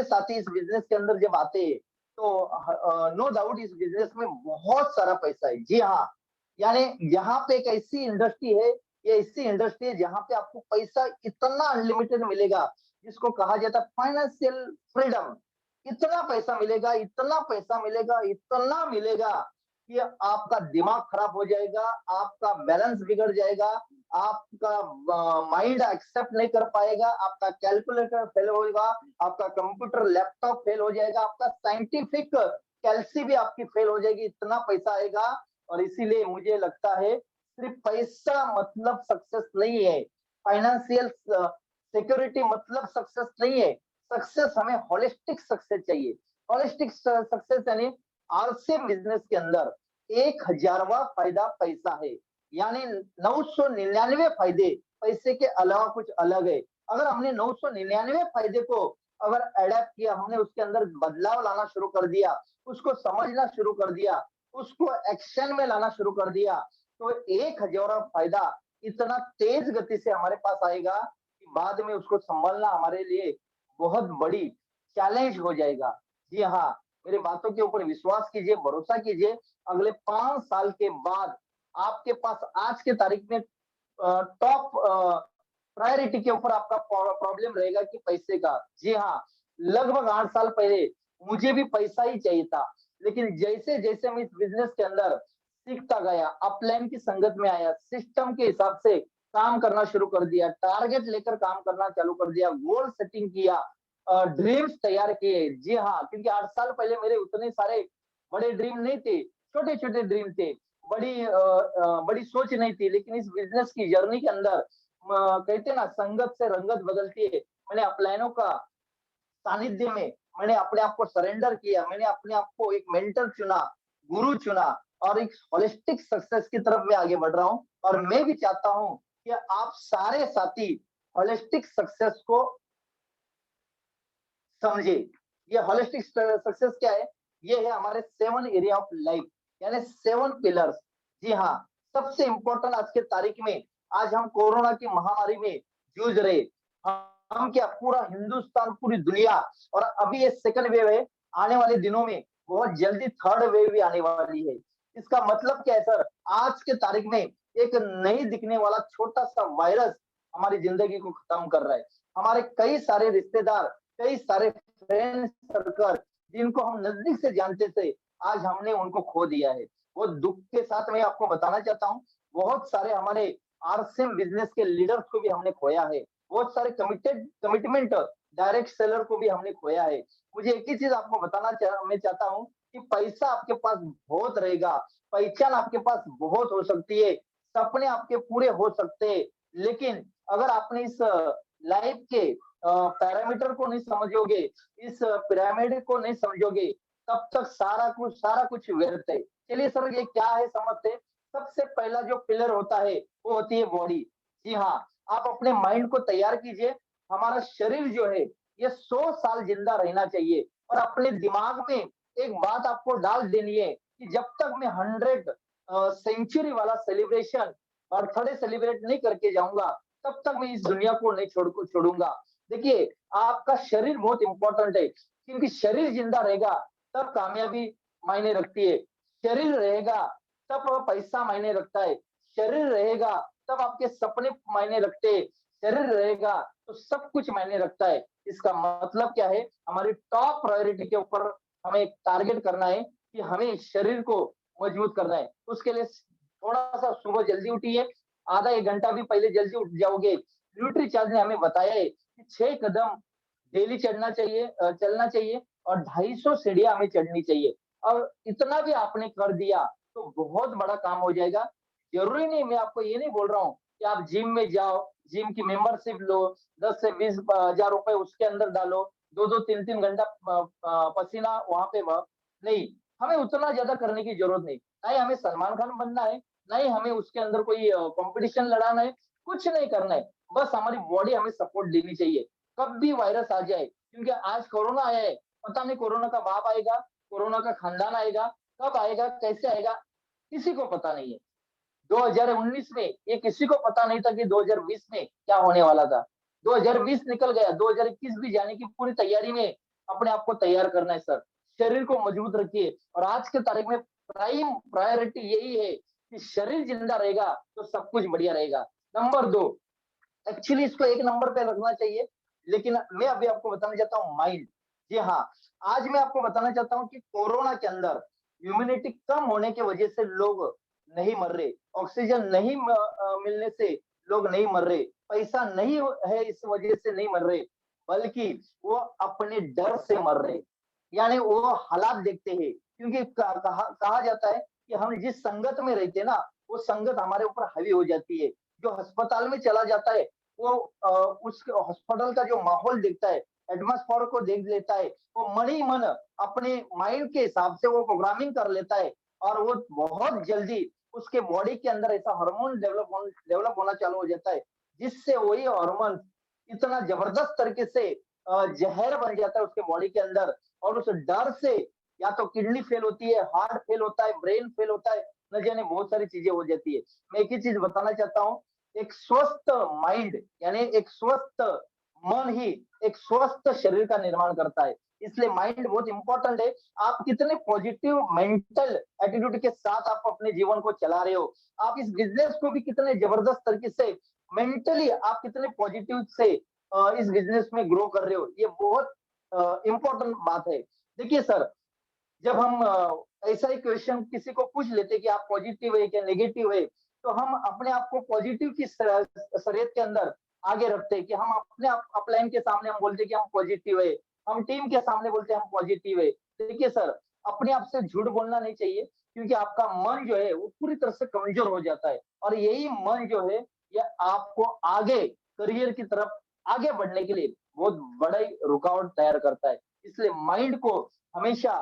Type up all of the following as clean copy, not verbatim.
साथी इस बिजनेस के अंदर जब आते हैं तो नो डाउट इस बिजनेस में बहुत सारा पैसा है। जी हाँ, यानी यहाँ पे एक ऐसी इंडस्ट्री है, ये ऐसी इंडस्ट्री है जहाँ पे आपको पैसा इतना अनलिमिटेड मिलेगा, जिसको कहा जाता है फाइनेंशियल फ्रीडम। इतना पैसा मिलेगा, इतना पैसा मिलेगा, इतना मिलेगा कि आपका दिमाग खराब हो जाएगा, आपका बैलेंस बिगड़ जाएगा, आपका माइंड एक्सेप्ट नहीं कर पाएगा, आपका कैलकुलेटर फेल होगा, आपका कंप्यूटर लैपटॉप फेल हो जाएगा, आपका साइंटिफिक कैलसी भी आपकी फेल हो जाएगी, इतना पैसा आएगा। और इसीलिए मुझे लगता है सिर्फ पैसा मतलब सक्सेस नहीं है, फाइनेंशियल सिक्योरिटी मतलब सक्सेस नहीं है। सक्सेस हमें होलिस्टिक सक्सेस चाहिए। होलिस्टिक सक्सेस यानी आरसी बिजनेस के अंदर 1000वां फायदा पैसा है, यानी 999 फायदे पैसे के अलावा कुछ अलग है। अगर हमने 999 फायदे को अगर अडेप्ट किया, हमने उसके अंदर बदलाव लाना शुरू कर दिया, उसको समझना शुरू कर दिया, उसको एक्शन में लाना शुरू कर दिया, तो 1000वां फायदा इतना तेज गति से हमारे पास आएगा कि बाद में उसको संभालना हमारे लिए बहुत बड़ी चैलेंज हो जाएगा। जी हाँ, मेरी बातों के ऊपर विश्वास कीजिए, भरोसा कीजिए, अगले 5 साल के बाद आपके पास आज के तारीख में टॉप प्रायोरिटी के ऊपर आपका प्रॉब्लम रहेगा कि पैसे का। जी हाँ, लगभग 8 साल पहले मुझे भी पैसा ही चाहिए था, लेकिन जैसे जैसे मैं इस बिजनेस के अंदर सीखता गया, अपलाइन की संगत में आया, सिस्टम के हिसाब से काम करना शुरू कर दिया, टारगेट लेकर काम करना चालू कर दिया, गोल सेटिंग किया, ड्रीम्स तैयार किए। जी हाँ, क्योंकि 8 साल पहले मेरे उतने सारे बड़े ड्रीम नहीं थे, छोटे छोटे ड्रीम थे, बड़ी सोच नहीं थी। लेकिन इस बिजनेस की जर्नी के अंदर कहते हैं ना, संगत से रंगत बदलती है। मैंने अपलाइनों का सानिध्य में मैंने अपने आप को सरेंडर किया, मैंने अपने आप को एक मेंटर चुना, गुरु चुना, और एक होलिस्टिक सक्सेस की तरफ मैं आगे बढ़ रहा हूँ। और मैं भी चाहता हूँ कि आप सारे साथी होलिस्टिक सक्सेस को समझे। ये होलिस्टिक सक्सेस क्या है? ये है हमारे 7 एरिया ऑफ लाइफ, यानी 7 पिलर्स। जी हाँ, सबसे इंपॉर्टेंट आज के तारीख में, आज हम कोरोना की महामारी में जूझ रहे, हम क्या, पूरा हिंदुस्तान, पूरी दुनिया, और अभी ये सेकंड वेव है, आने वाले दिनों में बहुत जल्दी थर्ड वेव भी आने वाली है। इसका मतलब क्या है सर? आज के तारीख में एक नहीं दिखने वाला छोटा सा वायरस हमारी जिंदगी को खत्म कर रहा है। हमारे कई सारे रिश्तेदार, कई सारे फ्रेंड सर्कल, जिनको हम नजदीक से जानते थे, आज हमने उनको खो दिया है। वो दुख के साथ मैं आपको बताना चाहता हूँ, बहुत सारे हमारे आरसीएम बिजनेस के लीडर्स को भी हमने खोया है, बहुत सारे कमिटमेंट डायरेक्ट सेलर को भी हमने खोया है। मुझे एक ही चीज आपको मैं चाहता हूँ कि पैसा आपके पास बहुत रहेगा, पहचान आपके पास बहुत हो सकती है, सपने आपके पूरे हो सकते हैं, लेकिन अगर आपने इस लाइफ के पैरामीटर को नहीं समझोगे, इस पिरामिड को नहीं समझोगे, तब तक सारा कुछ व्यर्थ है। चलिए सर, ये क्या है समझते हैं। सबसे पहला जो पिलर होता है वो होती है बॉडी। जी हाँ, आप अपने माइंड को तैयार कीजिए। हमारा शरीर जो है ये 100 साल जिंदा रहना चाहिए, और अपने दिमाग में एक बात आपको डाल देनी है कि जब तक मैं 100 सेंचुरी वाला सेलिब्रेशन, बर्थडे सेलिब्रेट नहीं करके जाऊंगा, तब तक मैं इस दुनिया को नहीं छोड़ूंगा। देखिए, आपका शरीर बहुत इंपॉर्टेंट है, क्योंकि शरीर जिंदा रहेगा तब कामयाबी मायने रखती है, शरीर रहेगा तब पैसा मायने रखता है, शरीर रहेगा तब आपके सपने मायने रखते हैं, शरीर रहेगा तो सब कुछ मायने रखता है। इसका मतलब क्या है? हमारी टॉप प्रायोरिटी के ऊपर हमें एक टारगेट करना है कि हमें शरीर को मजबूत करना है। उसके लिए थोड़ा सा सुबह जल्दी उठिए, आधा 1 घंटा भी पहले जल्दी उठ जाओगे। न्यूट्री चार्ज ने हमें बताया है कि 6 कदम डेली चलना चाहिए, और 250 सीढ़ियां हमें चढ़नी चाहिए। और इतना भी आपने कर दिया तो बहुत बड़ा काम हो जाएगा। जरूरी नहीं, मैं आपको ये नहीं बोल रहा हूँ कि आप जिम में जाओ, जिम की मेंबरशिप लो, 10 से 20 हजार रुपए उसके अंदर डालो, 2-2, 3-3 घंटा पसीना वहां पे बह, नहीं, हमें उतना ज्यादा करने की जरूरत नहीं। ना ही हमें सलमान खान बनना है, ना ही हमें उसके अंदर कोई कंपटीशन लड़ाना है, कुछ नहीं करना है। बस हमारी बॉडी हमें सपोर्ट देनी चाहिए, कब भी वायरस आ जाए। क्योंकि आज कोरोना आया है, पता नहीं कोरोना का बाप आएगा, कोरोना का खानदान आएगा, कब आएगा, कैसे आएगा, किसी को पता नहीं है। 2019 में ये किसी को पता नहीं था कि 2020 में क्या होने वाला था। 2020 निकल गया, 2021 भी जाने की पूरी तैयारी में अपने आप को तैयार करना है सर। शरीर को मजबूत रखिए और आज के तारीख में प्राइम प्रायोरिटी यही है कि शरीर जिंदा रहेगा तो सब कुछ बढ़िया रहेगा। नंबर 2, एक्चुअली इसको एक नंबर पे रखना चाहिए, लेकिन मैं अभी आपको बताना चाहता हूँ माइंड। जी हाँ, आज मैं आपको बताना चाहता हूँ कि कोरोना के अंदर इम्यूनिटी कम होने की वजह से लोग नहीं मर रहे, ऑक्सीजन नहीं मिलने से लोग नहीं मर रहे, पैसा नहीं है इस वजह से नहीं मर रहे, बल्कि वो अपने डर से मर रहे। यानी वो हालात देखते हैं, क्योंकि कहा जाता है कि हम जिस संगत में रहते हैं ना, वो संगत हमारे ऊपर हावी हो जाती है। जो अस्पताल में चला जाता है, वो उस हॉस्पिटल का जो माहौल देखता है, एटमॉस्फेयर को देख लेता है, वो मन ही मन अपने माइंड के हिसाब से वो प्रोग्रामिंग कर लेता है और वो बहुत जल्दी उसके बॉडी के अंदर ऐसा हार्मोन डेवलप होना चालू हो जाता है, जिससे वही हार्मोन इतना जबरदस्त तरीके से जहर बन जाता है उसके बॉडी के अंदर और उस डर से या तो किडनी फेल होती है, हार्ट फेल होता है, ब्रेन फेल होता है, न जाने बहुत सारी चीजें हो जाती है। मैं एक ही चीज बताना चाहता हूँ, एक स्वस्थ माइंड यानी एक स्वस्थ मन ही एक स्वस्थ शरीर का निर्माण करता है। इसलिए माइंड बहुत इंपॉर्टेंट है। आप कितने पॉजिटिव मेंटल एटीट्यूड के साथ आप अपने जीवन को चला रहे हो, आप इस बिजनेस को भी कितने जबरदस्त तरीके से मेंटली आप कितने पॉजिटिव से इस बिजनेस में ग्रो कर रहे हो, ये बहुत इंपॉर्टेंट बात है। देखिए सर, जब हम ऐसा ही क्वेश्चन किसी को पूछ लेते कि आप पॉजिटिव है क्या नेगेटिव है, तो हम अपने आप को पॉजिटिव की शरीयत के अंदर आगे रखते हैं कि हम अपने आप अपलाइन के सामने हम बोलते कि हम पॉजिटिव है, हम टीम के सामने बोलते हैं हम पॉजिटिव है। देखिए सर, अपने आप से झूठ बोलना नहीं चाहिए, क्योंकि आपका मन जो है वो पूरी तरह से कमजोर हो जाता है और यही मन जो है ये आपको आगे करियर की तरफ आगे बढ़ने के लिए बहुत बड़ा ही रुकावट तैयार करता है। इसलिए माइंड को हमेशा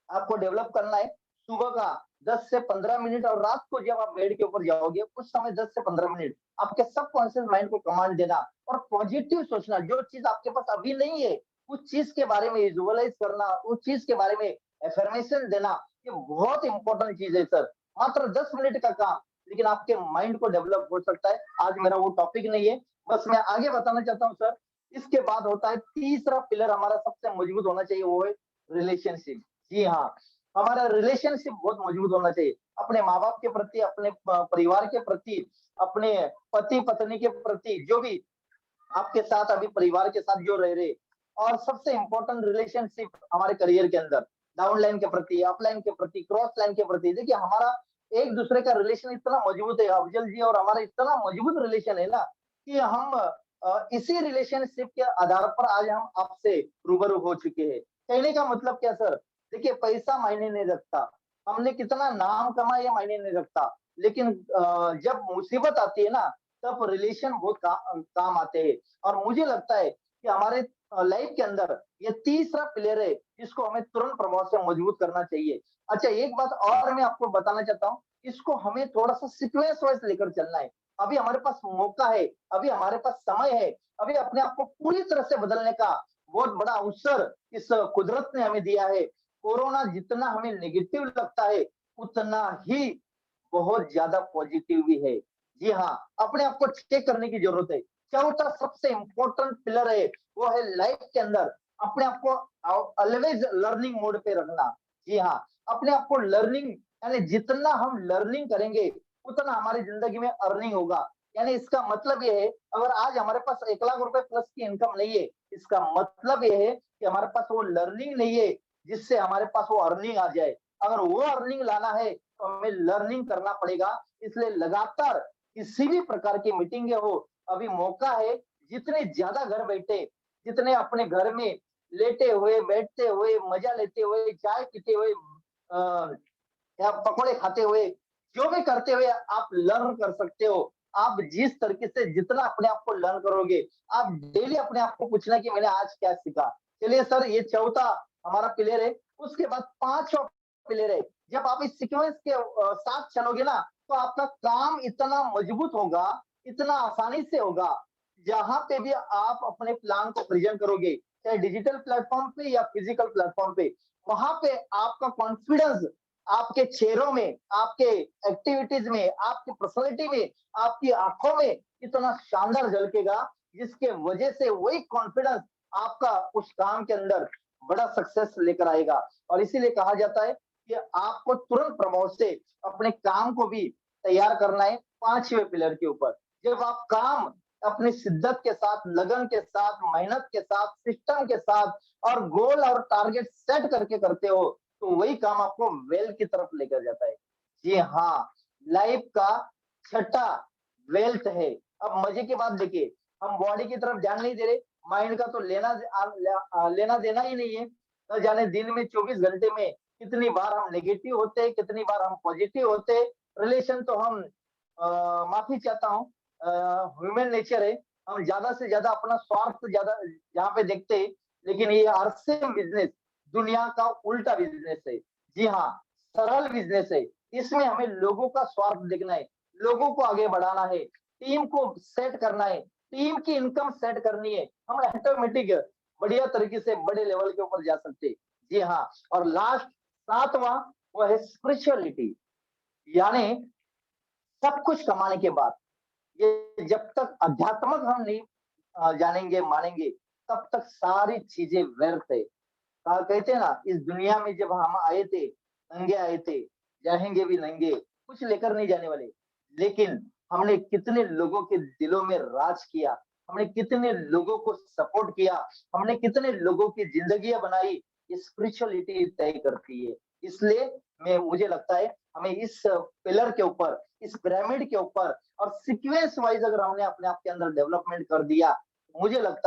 आपको डेवलप करना है। सुबह का 10 से 15 मिनट और रात को जब आप बेड के ऊपर जाओगे उस समय 10 से 15 मिनट आपके सबकॉन्शियस माइंड को कमांड देना और पॉजिटिव सोचना। जो चीज आपके पास अभी नहीं है उस चीज के बारे में विजुअलाइज करना, उस चीज के बारे में एफर्मेशन देना, ये बहुत इंपॉर्टेंट चीज है सर। मात्र 10 मिनट का काम, लेकिन आपके माइंड को डेवलप हो सकता है। आज मेरा वो टॉपिक नहीं है, बस मैं आगे बताना चाहता हूँ सर। इसके बाद होता है तीसरा पिलर हमारा सबसे मजबूत होना चाहिए, वो है रिलेशनशिप। जी हाँ, हमारा रिलेशनशिप बहुत मजबूत होना चाहिए अपने माँ बाप के प्रति, अपने परिवार के प्रति, अपने पति पत्नी के प्रति, जो भी आपके साथ अभी परिवार के साथ जो रह रहे। और सबसे इंपॉर्टेंट रिलेशनशिप हमारे करियर के अंदर डाउन लाइन के प्रति, अपलाइन के प्रति, क्रॉस लाइन के प्रति। देखिए हमारा एक दूसरे का रिलेशन इतना मजबूत है, अफजल जी और हमारा इतना मजबूत रिलेशन है ना कि हम इसी रिलेशनशिप के आधार पर आज हम आपसे रूबरू हो चुके हैं। कहने का मतलब क्या सर, देखिए पैसा मायने नहीं रखता, हमने कितना नाम कमाया ये मायने नहीं रखता, लेकिन जब मुसीबत आती है ना तब रिलेशन बहुत काम आते हैं। और मुझे लगता है कि हमारे लाइफ के अंदर ये तीसरा पिलर है जिसको हमें तुरंत प्रभाव से मजबूत करना चाहिए। अच्छा, एक बात और मैं आपको बताना चाहता हूँ, इसको हमें थोड़ा सा सीक्वेंस वाइज लेकर चलना है। अभी हमारे पास मौका है, अभी हमारे पास समय है, अभी अपने आप को पूरी तरह से बदलने का बहुत बड़ा अवसर इस कुदरत ने हमें दिया है। कोरोना जितना हमें नेगेटिव लगता है उतना ही बहुत ज्यादा पॉजिटिव भी है। जी हाँ, अपने आप को चेक करने की जरूरत है। चौथा सबसे इंपॉर्टेंट पिलर है, वो है लाइफ के अंदर अपने आप को ऑलवेज लर्निंग मोड पे रखना। जी हाँ, अपने आप को लर्निंग यानी जितना हम लर्निंग करेंगे उतना हमारी जिंदगी में अर्निंग होगा। यानी इसका मतलब ये है, अगर आज हमारे पास 1 लाख रुपए प्लस की इनकम नहीं है, इसका मतलब ये है कि हमारे पास वो लर्निंग नहीं है जिससे हमारे पास वो अर्निंग आ जाए। अगर वो अर्निंग लाना है तो हमें लर्निंग करना पड़ेगा। इसलिए लगातार किसी भी प्रकार की मीटिंग हो, अभी मौका है, जितने ज्यादा घर बैठे, जितने अपने घर में लेटे हुए, बैठते हुए, मजा लेते हुए, चाय पीते हुए, या पकौड़े खाते हुए, जो भी करते हुए आप लर्न कर सकते हो। आप जिस तरीके से जितना अपने आप को लर्न करोगे, आप डेली अपने आप को पूछना कि मैंने आज क्या सीखा। चलिए सर, ये चौथा हमारा पिलर है। उसके बाद पांचवा पिलर है, जब आप इस सीक्वेंस के साथ चलोगे ना तो आपका काम इतना मजबूत होगा, इतना आसानी से होगा। जहां पे भी आप अपने प्लान को प्रेजेंट करोगे, चाहे डिजिटल प्लेटफॉर्म पे या फिजिकल प्लेटफॉर्म पे, वहां पे आपका कॉन्फिडेंस आपके चेहरों में, आपके एक्टिविटीज में, आपकी पर्सनैलिटी में, आपकी आंखों में इतना शानदार झलकेगा, जिसके वजह से वही कॉन्फिडेंस आपका उस काम के अंदर बड़ा सक्सेस लेकर आएगा। और इसीलिए कहा जाता है कि आपको तुरंत प्रभाव से अपने काम को भी तैयार करना है 5वें पिलर के ऊपर। जब आप काम अपनी शिद्दत के साथ, लगन के साथ, मेहनत के साथ, सिस्टम के साथ और गोल और टारगेट सेट करके करते हो, तो वही काम आपको वेल की तरफ लेकर जाता है। जी हाँ, लाइफ का छठा वेल्थ है। अब मजे की बात देखिए, हम बॉडी की तरफ ध्यान नहीं दे रहे, माइंड का तो लेना देना ही नहीं है। न जाने दिन में 24 घंटे में कितनी बार हम नेगेटिव होते हैं, कितनी बार हम पॉजिटिव होते हैं। रिलेशन तो हम माफी चाहता हूँ, ह्यूमन नेचर है, हम ज्यादा से ज्यादा अपना स्वार्थ ज्यादा यहाँ पे देखते हैं। लेकिन ये हर सेम बिजनेस दुनिया का उल्टा बिजनेस है। जी हाँ, सरल बिजनेस है। इसमें हमें लोगों का स्वार्थ देखना है, लोगों को आगे बढ़ाना है, टीम को सेट करना है, टीम की इनकम सेट करनी है। हम ऑटोमेटिक बढ़िया तरीके से बड़े लेवल के ऊपर जा सकते हैं। जी हाँ, और लास्ट सातवां वो है स्पिरिचुअलिटी, यानी सब कुछ कमाने के बाद ये जब तक अध्यात्मक हम नहीं जानेंगे, मानेंगे, तब तक सारी चीजें व्यर्थ है। कहते हैं ना, इस दुनिया में जब हम आए थे, नंगे आए थे, जाएंगे भी नंगे, कुछ लेकर नहीं जाने वाले। लेकिन हमने कितने लोगों के दिलों में राज किया, हमने कितने लोगों को सपोर्ट किया, हमने कितने लोगों की जिंदगियां बनाई, ये स्पिरिचुअलिटी तय करती है। इसलिए मैं मुझे लगता है हमें इस पिलर के ऊपर, इस पिरामिड के ऊपर और सीक्वेंस वाइज अगर हमने अपने आप के अंदर डेवलपमेंट कर दिया, मुझे लगता है